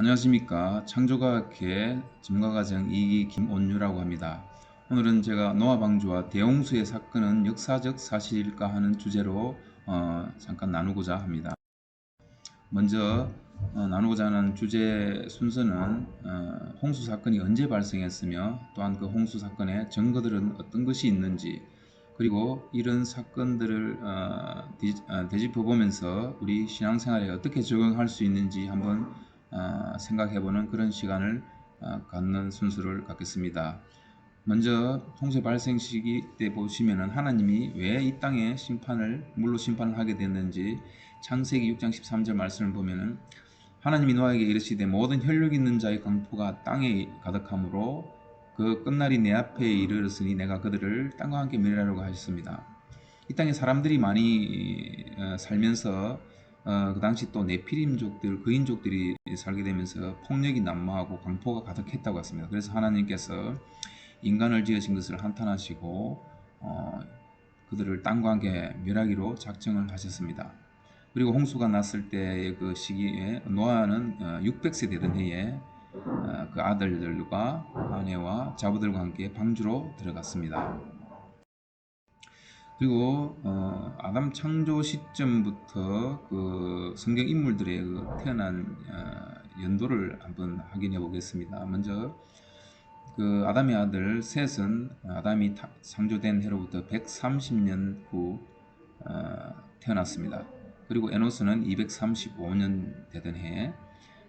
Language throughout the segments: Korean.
안녕하십니까. 창조과학회 전문가과정 2기 김온유라고 합니다. 오늘은 제가 노아 방주와 대홍수의 사건은 역사적 사실일까 하는 주제로 잠깐 나누고자 합니다. 먼저 나누고자 하는 주제 순서는 홍수 사건이 언제 발생했으며 또한 그 홍수 사건의 증거들은 어떤 것이 있는지, 그리고 이런 사건들을 되짚어 보면서 우리 신앙생활에 어떻게 적용할 수 있는지 한번 생각해보는 그런 시간을 갖는 순서를 갖겠습니다. 먼저 홍수 발생 시기 때 보시면은 하나님이 왜 이 땅에 물로 심판을 하게 됐는지 창세기 6장 13절 말씀을 보면은 하나님이 노아에게 이르시되 모든 혈육 있는 자의 강포가 땅에 가득하므로 그 끝날이 내 앞에 이르렀으니 내가 그들을 땅과 함께 멸하려고 하셨습니다. 이 땅에 사람들이 많이 살면서 그 당시 또 네피림족들, 그인족들이 살게 되면서 폭력이 난무하고 강포가 가득했다고 했습니다. 그래서 하나님께서 인간을 지으신 것을 한탄하시고 그들을 땅과 함께 멸하기로 작정을 하셨습니다. 그리고 홍수가 났을 때의 그 시기에 노아는 600세 되던 해에 그 아들들과 아내와 자부들과 함께 방주로 들어갔습니다. 그리고 아담 창조 시점부터 그 성경 인물들의 그 태어난 연도를 한번 확인해 보겠습니다. 먼저 그 아담의 아들 셋은 아담이 창조된 해로부터 130년 후 태어났습니다. 그리고 에노스는 235년 되던 해,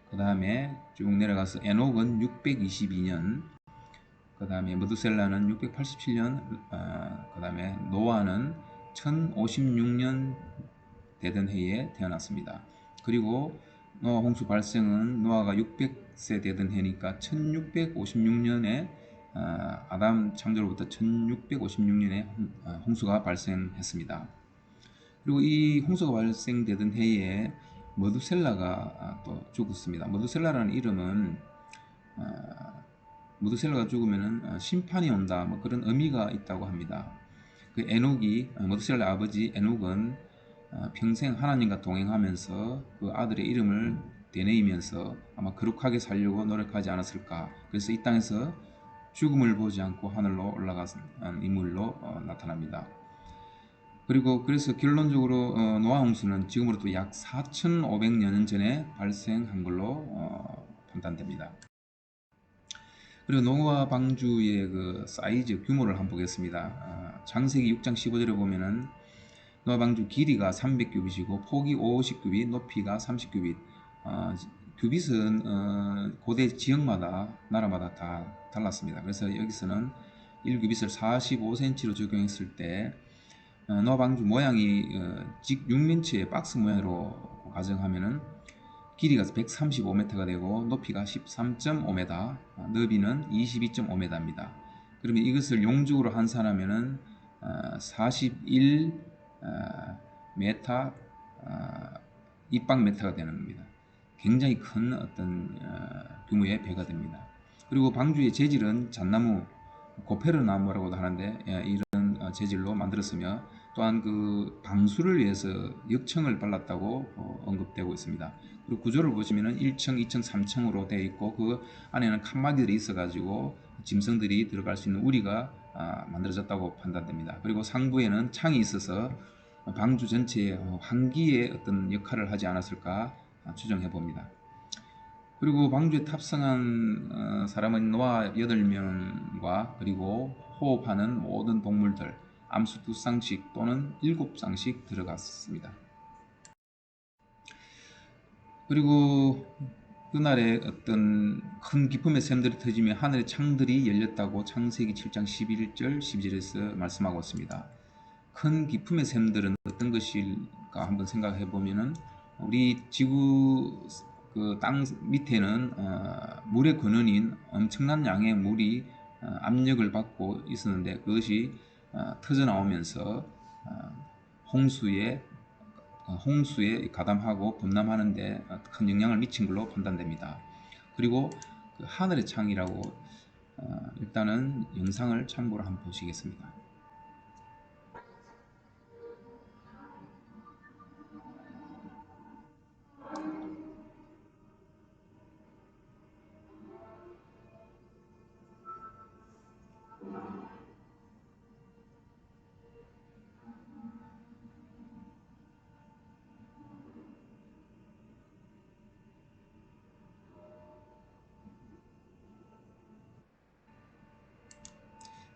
그 다음에 쭉 내려가서 에녹은 622년, 그 다음에 무두셀라는 687년, 그 다음에 노아는 1056년 되던 해에 태어났습니다. 그리고 노아 홍수 발생은 노아가 600세 되던 해니까 1656년에 아담 창조로부터 1656년에 홍수가 발생했습니다. 그리고 이 홍수가 발생되던 해에 머두셀라가 또 죽었습니다. 머두셀라라는 이름은 머두셀라가 죽으면 심판이 온다, 뭐 그런 의미가 있다고 합니다. 그 에녹이 머두셀라 아버지 에녹은 평생 하나님과 동행하면서 그 아들의 이름을 되뇌이면서 아마 거룩하게 살려고 노력하지 않았을까. 그래서 이 땅에서 죽음을 보지 않고 하늘로 올라간 인물로 나타납니다. 그리고 그래서 결론적으로 노아 홍수는 지금으로부터 약 4,500년 전에 발생한 걸로 판단됩니다. 그리고 노아 방주의 그 사이즈 규모를 한번 보겠습니다. 창세기 6장 15절에 보면은 노아 방주 길이가 300규빗이고 폭이 50규빗, 높이가 30규빗. 규빗은 고대 지역마다 나라마다 다 달랐습니다. 그래서 여기서는 1규빗을 45cm로 적용했을 때 노아 방주 모양이 직 6인치의 박스 모양으로 가정하면은 길이가 135m가 되고 높이가 13.5m, 너비는 22.5m입니다. 그러면 이것을 용적으로 환산하면은 41 메타 입방메타가 되는 겁니다. 굉장히 큰 어떤 규모의 배가 됩니다. 그리고 방주의 재질은 잣나무, 고페르나무라고도 하는데 이런 재질로 만들었으며 또한 그 방수를 위해서 역청을 발랐다고 언급되고 있습니다. 그리고 구조를 보시면은 1층, 2층, 3층으로 되어 있고 그 안에는 칸막이들이 있어가지고 짐승들이 들어갈 수 있는 우리가 만들어졌다고 판단됩니다. 그리고 상부에는 창이 있어서 방주 전체에 환기의 어떤 역할을 하지 않았을까 추정해 봅니다. 그리고 방주에 탑승한 사람은 노아 8명과 그리고 호흡하는 모든 동물들 암수 2쌍씩 또는 7쌍씩 들어갔습니다. 그리고 그날에 어떤 큰 기쁨의 샘들이 터지며 하늘의 창들이 열렸다고 창세기 7장 11절 12절에서 말씀하고 있습니다. 큰 기쁨의 샘들은 어떤 것일까 한번 생각해 보면은 우리 지구 그 땅 밑에는 물의 근원인 엄청난 양의 물이 압력을 받고 있었는데 그것이 터져 나오면서 홍수에 가담하고 범람하는데 큰 영향을 미친 걸로 판단됩니다. 그리고 그 하늘의 창이라고 일단은 영상을 참고로 한번 보시겠습니다.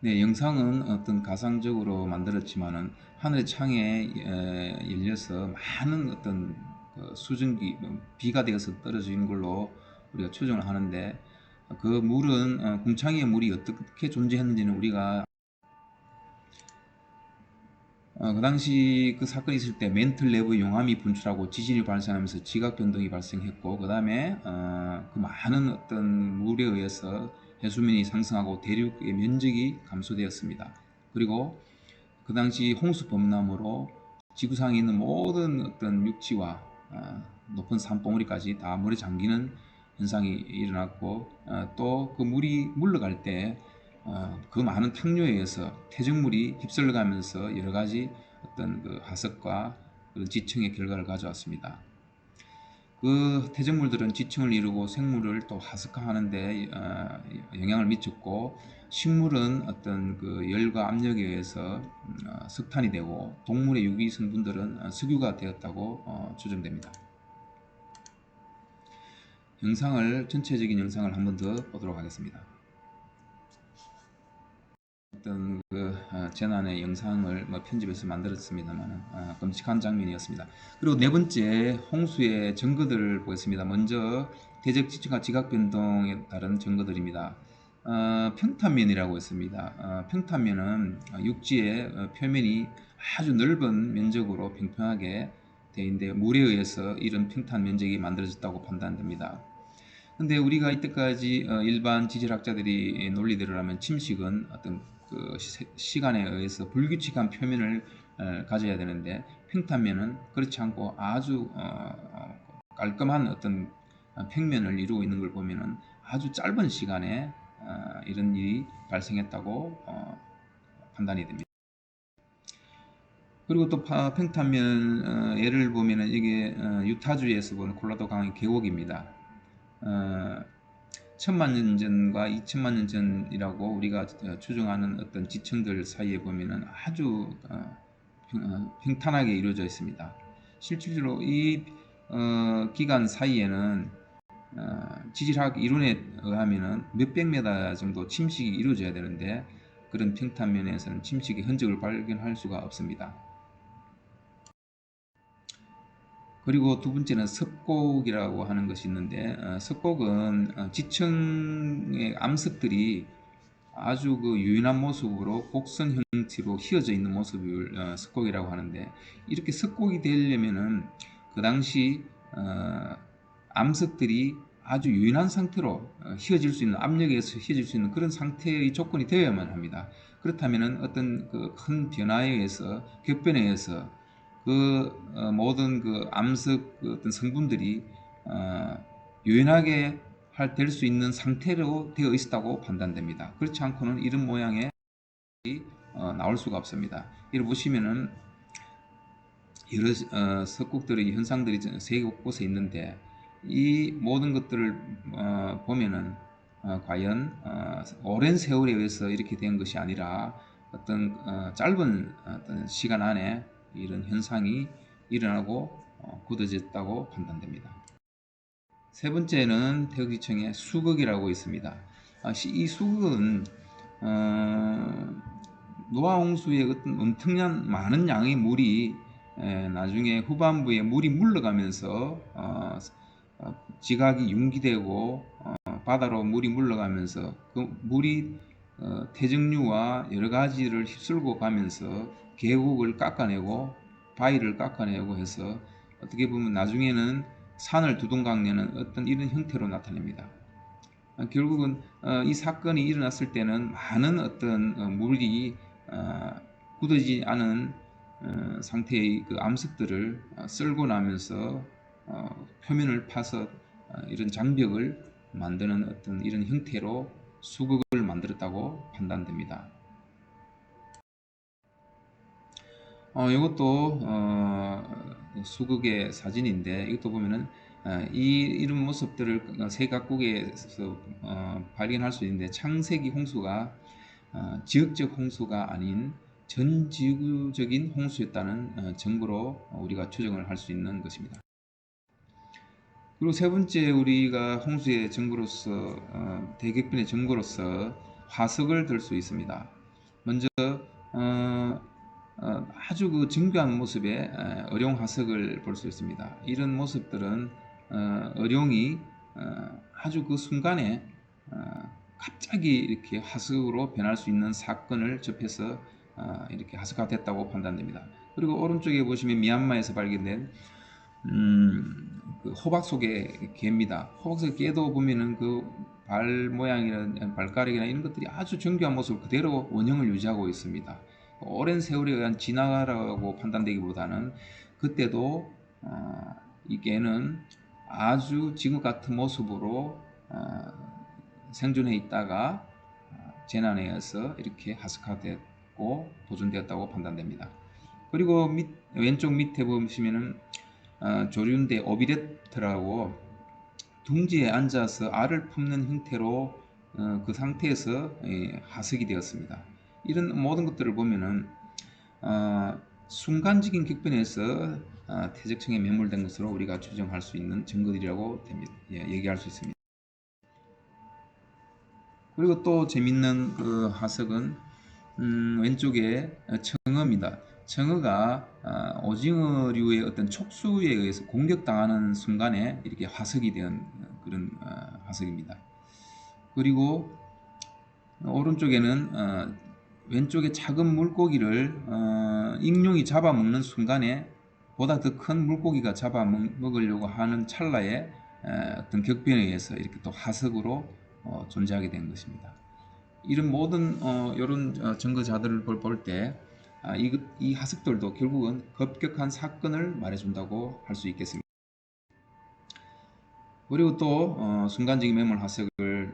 네, 영상은 어떤 가상적으로 만들었지만은 하늘의 창에 열려서 많은 어떤 수증기, 비가 되어서 떨어지는 걸로 우리가 추정을 하는데, 그 물은 궁창의 물이 어떻게 존재했는지는 우리가 그 당시 그 사건이 있을 때 멘틀 내부의 용암이 분출하고 지진이 발생하면서 지각 변동이 발생했고, 그 다음에 그 많은 어떤 물에 의해서 해수면이 상승하고 대륙의 면적이 감소되었습니다. 그리고 그 당시 홍수 범람으로 지구상에 있는 모든 어떤 육지와 높은 산봉우리까지 다 물에 잠기는 현상이 일어났고, 또 그 물이 물러갈 때 그 많은 탕류에 의해서 퇴적물이 휩쓸려 가면서 여러 가지 어떤 그 화석과 그런 지층의 결과를 가져왔습니다. 그 퇴적물들은 지층을 이루고 생물을 또 화석화하는데 영향을 미쳤고, 식물은 어떤 그 열과 압력에 의해서 석탄이 되고, 동물의 유기 성분들은 석유가 되었다고 추정됩니다. 전체적인 영상을 한 번 더 보도록 하겠습니다. 어떤 그 재난의 영상을 편집해서 만들었습니다만 끔찍한 장면이었습니다. 그리고 네 번째, 홍수의 증거들을 보겠습니다. 먼저 대적 지층과 지각 변동에 따른 증거들입니다. 평탄면이라고 있습니다. 평탄면은 육지의 표면이 아주 넓은 면적으로 평평하게 되어 있는데, 물에 의해서 이런 평탄 면적이 만들어졌다고 판단됩니다. 근데 우리가 이때까지 일반 지질학자들이 논리대로라면 침식은 어떤 그 시간에 의해서 불규칙한 표면을 가져야 되는데, 평탄면은 그렇지 않고 아주 깔끔한 어떤 평면을 이루고 있는 걸 보면은 아주 짧은 시간에 이런 일이 발생했다고 판단이 됩니다. 그리고 또 평탄면 예를 보면은 이게 유타주에서 보는 콜라도 강의 계곡입니다. 1000만 년 전과 2000만 년 전이라고 우리가 추정하는 어떤 지층들 사이에 보면은 아주 평탄하게 이루어져 있습니다. 실질적으로 이 기간 사이에는 지질학 이론에 의하면은 몇백 메다 정도 침식이 이루어져야 되는데, 그런 평탄면에서는 침식의 흔적을 발견할 수가 없습니다. 그리고 두 번째는 섭곡이라고 하는 것이 있는데, 섭곡은 지층의 암석들이 아주 그 유연한 모습으로 곡선 형태로 휘어져 있는 모습을 섭곡이라고 하는데, 이렇게 섭곡이 되려면은 그 당시 암석들이 아주 유연한 상태로 휘어질 수 있는, 압력에 의해서 휘어질 수 있는 그런 상태의 조건이 되어야만 합니다. 그렇다면은 어떤 그 큰 변화에 의해서, 격변에 의해서 그 모든 그 암석 그 어떤 성분들이 유연하게 될 수 있는 상태로 되어 있었다고 판단됩니다. 그렇지 않고는 이런 모양의 나올 수가 없습니다. 이를 보시면은 여러 석국들의 현상들이 세계 곳곳에 있는데, 이 모든 것들을 보면은 과연 오랜 세월에 의해서 이렇게 된 것이 아니라 어떤 짧은 어떤 시간 안에 이런 현상이 일어나고 굳어졌다고 판단됩니다. 세 번째는 대극지층의 수극이라고 있습니다. 이 수극은 노아 홍수의 어떤 엄청난 많은 양의 물이 나중에 후반부에 물이 물러가면서 지각이 융기되고 바다로 물이 물러가면서 그 물이 퇴적류와 여러 가지를 휩쓸고 가면서 계곡을 깎아내고 바위를 깎아내고 해서 어떻게 보면 나중에는 산을 두동강내는 어떤 이런 형태로 나타냅니다. 결국은 이 사건이 일어났을 때는 많은 어떤 물이 굳어지지 않은 상태의 그 암석들을 쓸고 나면서 표면을 파서 이런 장벽을 만드는 어떤 이런 형태로 수극을 만들었다고 판단됩니다. 이것도 수극의 사진인데, 이것도 보면은 이런 모습들을 세 각국에서 발견할 수 있는데, 창세기 홍수가 지역적 홍수가 아닌 전 지구적인 홍수였다는 증거로 우리가 추정을 할 수 있는 것입니다. 그리고 세 번째, 우리가 홍수의 증거로서 대격변의 증거로서 화석을 들 수 있습니다. 먼저 어, 아주 그 정교한 모습의 어룡 화석을 볼 수 있습니다. 이런 모습들은 어룡이 아주 그 순간에 갑자기 이렇게 화석으로 변할 수 있는 사건을 접해서 이렇게 화석화됐다고 판단됩니다. 그리고 오른쪽에 보시면 미얀마에서 발견된 그 호박 속의 개입니다. 호박 속의 개도 보면은 그 발 모양이나 발가락이나 이런 것들이 아주 정교한 모습을 그대로 원형을 유지하고 있습니다. 오랜 세월에 의한 진화라고 판단되기보다는 그때도 이 개는 아주 지금 같은 모습으로 생존해 있다가 재난에 의해서 이렇게 하스카됐고 보존되었다고 판단됩니다. 그리고 왼쪽 밑에 보시면은 조류인데 오비레트라고 둥지에 앉아서 알을 품는 형태로 그 상태에서 하석이 되었습니다. 이런 모든 것들을 보면은 순간적인 격변에서 퇴적층에 매몰된 것으로 우리가 추정할 수 있는 증거들이라고 얘기할 수 있습니다. 그리고 또 재밌는 그 화석은 왼쪽에 청어입니다. 청어가 오징어류의 어떤 촉수에 의해서 공격당하는 순간에 이렇게 화석이 된 그런 화석입니다. 그리고 오른쪽에는 왼쪽에 작은 물고기를 익룡이 잡아먹는 순간에 보다 더 큰 물고기가 잡아먹으려고 하는 찰나에 어떤 격변에 의해서 이렇게 또 화석으로 존재하게 된 것입니다. 이런 모든 이런 증거자들을 볼 때 이 화석들도 결국은 급격한 사건을 말해준다고 할 수 있겠습니다. 그리고 또 순간적인 매몰 화석을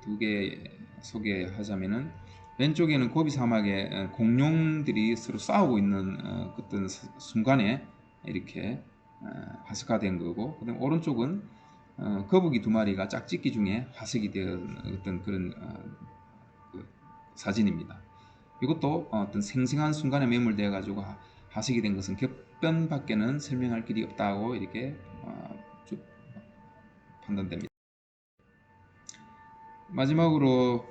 두 개 소개하자면은 왼쪽에는 고비 사막에 공룡들이 서로 싸우고 있는 어떤 순간에 이렇게 화석화된 거고, 그다음 오른쪽은 거북이 두 마리가 짝짓기 중에 화석이 되는 어떤 그런 그 사진입니다. 이것도 어떤 생생한 순간에 매몰되어 가지고 화석이 된 것은 격변밖에는 설명할 길이 없다고 이렇게 판단됩니다. 마지막으로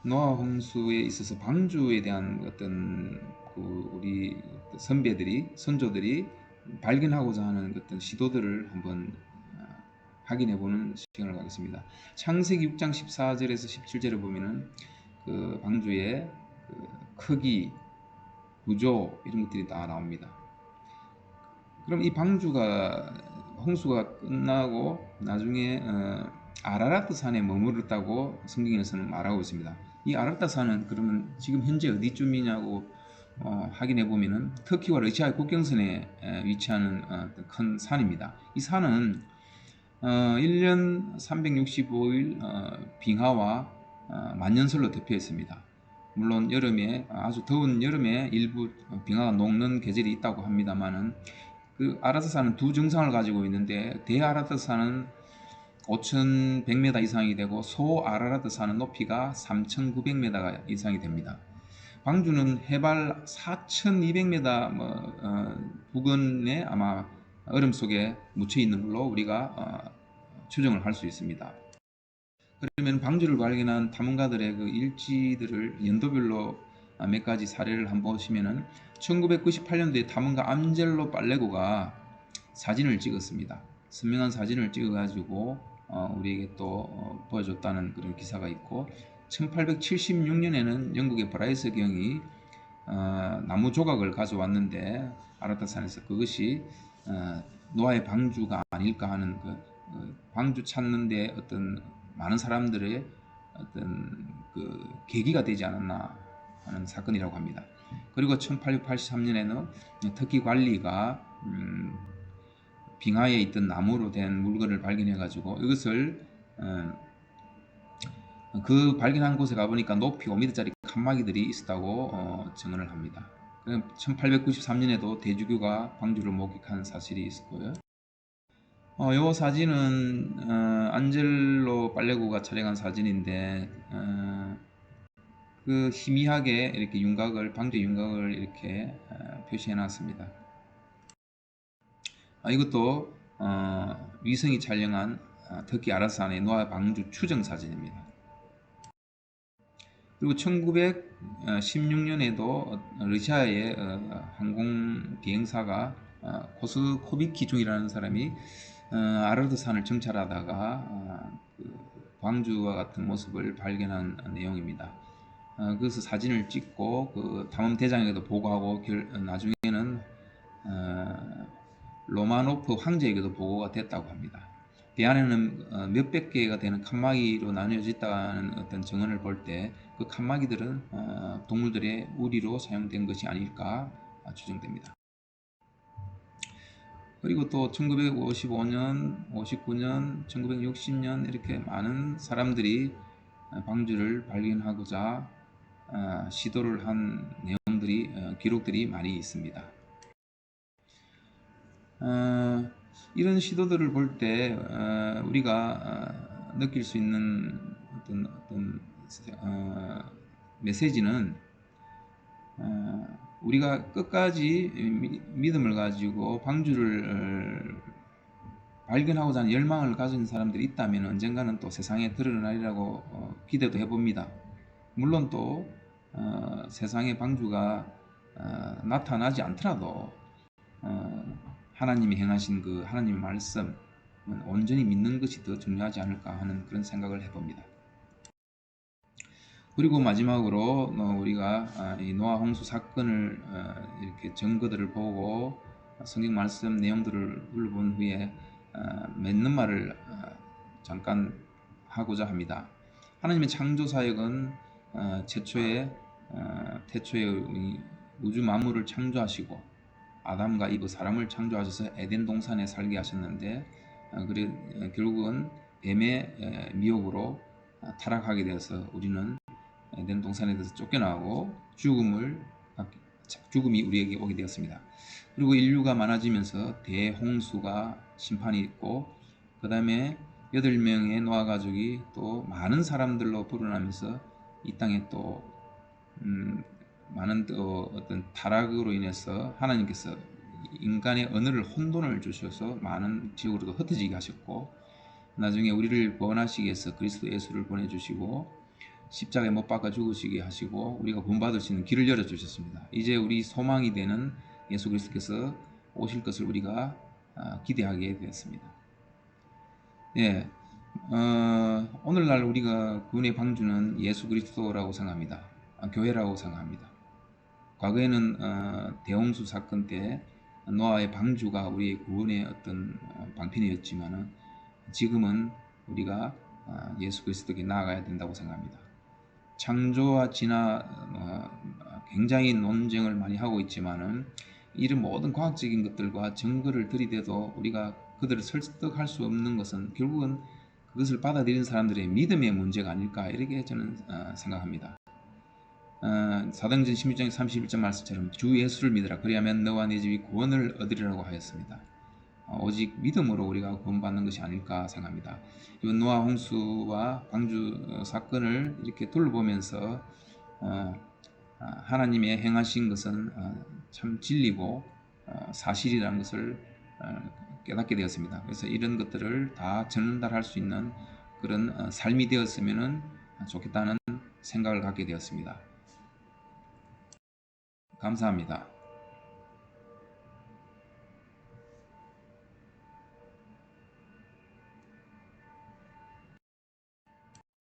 노아 홍수에 있어서 방주에 대한 어떤 그 우리 선조들이 발견하고자 하는 어떤 시도들을 한번 확인해보는 시간을 갖겠습니다. 창세기 6장 14절에서 17절을 보면은 그 방주의 그 크기, 구조 이런 것들이 다 나옵니다. 그럼 이 방주가 홍수가 끝나고 나중에 아라라트 산에 머무르다고 성경에서는 말하고 있습니다. 이 아라라트 산은 그러면 지금 현재 어디쯤이냐고 확인해 보면은 터키와 러시아의 국경선에 위치하는 큰 산입니다. 이 산은 1년 365일 빙하와 만년설로 덮여 있습니다. 물론 여름에 아주 더운 여름에 일부 빙하가 녹는 계절이 있다고 합니다만은 그 아라트산은 두 정상을 가지고 있는데 대아라트산은 5,100m 이상이 되고 소아라트산은 높이가 3,900m 이상이 됩니다. 방주는 해발 4,200m 부근에 아마 얼음 속에 묻혀 있는 걸로 우리가 추정을 할 수 있습니다. 그러면 방주를 발견한 탐험가들의 그 일지들을 연도별로 몇 가지 사례를 한번 보시면은 1998년도에 탐험가 암젤로 팔레고가 사진을 찍었습니다. 선명한 사진을 찍어가지고 우리에게 또 보여줬다는 그런 기사가 있고, 1876년에는 영국의 브라이스 경이 나무 조각을 가져왔는데 아라타산에서 그것이 노아의 방주가 아닐까 하는 그 방주 찾는데 어떤 많은 사람들의 어떤 그 계기가 되지 않았나 하는 사건이라고 합니다. 그리고 1883년에는 터키 관리가 빙하에 있던 나무로 된 물건을 발견해 가지고 이것을 그 발견한 곳에 가보니까 높이 5m짜리 칸막이들이 있었다고 증언을 합니다. 1893년에도 대주교가 방주를 목격한 사실이 있었고요. 이 사진은 안젤로 팔레고가 촬영한 사진인데 그 희미하게 이렇게 방주 윤곽을 이렇게 표시해 놨습니다. 이것도 위성이 촬영한 터키 아라산의 노아 방주 추정 사진입니다. 그리고 1916년에도 러시아의 항공 비행사가 코스코비키족이라는 사람이 아르드산을 정찰하다가 그 광주와 같은 모습을 발견한 내용입니다. 그래서 사진을 찍고 그 탐험 대장에게도 보고하고 나중에는 로마노프 황제에게도 보고가 됐다고 합니다. 대안에는 몇백 개가 되는 칸막이로 나뉘어져 있다는 어떤 증언을 볼 때 그 칸막이들은 동물들의 우리로 사용된 것이 아닐까 추정됩니다. 그리고 또 1955년, 59년, 1960년 이렇게 많은 사람들이 방주를 발견하고자 시도를 한 내용들이 기록들이 많이 있습니다. 이런 시도들을 볼 때 우리가 느낄 수 있는 어떤 메시지는 우리가 끝까지 믿음을 가지고 방주를 발견하고자 하는 열망을 가진 사람들이 있다면 언젠가는 또 세상에 드러나리라고 기대도 해봅니다. 물론 또 세상에 방주가 나타나지 않더라도 하나님이 행하신 그 하나님의 말씀은 온전히 믿는 것이 더 중요하지 않을까 하는 그런 생각을 해봅니다. 그리고 마지막으로 우리가 이 노아 홍수 사건을 이렇게 증거들을 보고 성경 말씀 내용들을 둘러본 후에 맺는 말을 잠깐 하고자 합니다. 하나님의 창조 사역은 태초에 우주 만물을 창조하시고 아담과 이브 사람을 창조하셔서 에덴 동산에 살게 하셨는데 결국은 뱀의 미혹으로 타락하게 되어서 우리는 에덴 동산에서 쫓겨나고 죽음이 우리에게 오게 되었습니다. 그리고 인류가 많아지면서 대홍수가 심판이 있고 그 다음에 8명의 노아 가족이 또 많은 사람들로 불어나면서 이 땅에 또 많은 또 어떤 타락으로 인해서 하나님께서 인간의 언어를 혼돈을 주셔서 많은 지옥으로도 흩어지게 하셨고 나중에 우리를 구원하시기 위해서 그리스도 예수를 보내주시고 십자가에 못 박아 죽으시게 하시고 우리가 구원받을 수 있는 길을 열어주셨습니다. 이제 우리 소망이 되는 예수 그리스도께서 오실 것을 우리가 기대하게 되었습니다. 예, 오늘날 우리가 구원의 방주는 예수 그리스도라고 생각합니다. 교회라고 생각합니다. 과거에는 대홍수 사건 때 노아의 방주가 우리의 구원의 어떤 방편이었지만은 지금은 우리가 예수 그리스도께 나아가야 된다고 생각합니다. 창조와 진화 굉장히 논쟁을 많이 하고 있지만은 이런 모든 과학적인 것들과 증거를 들이대도 우리가 그들을 설득할 수 없는 것은 결국은 그것을 받아들이는 사람들의 믿음의 문제가 아닐까 이렇게 저는 생각합니다. 사도행전 16장 31절 말씀처럼 주 예수를 믿으라 그리하면 너와 네 집이 구원을 얻으리라고 하였습니다. 오직 믿음으로 우리가 구원받는 것이 아닐까 생각합니다. 이 노아 홍수와 방주 사건을 이렇게 둘러보면서 하나님의 행하신 것은 참 진리고 사실이라는 것을 깨닫게 되었습니다. 그래서 이런 것들을 다 전달할 수 있는 그런 삶이 되었으면 좋겠다는 생각을 갖게 되었습니다. 감사합니다.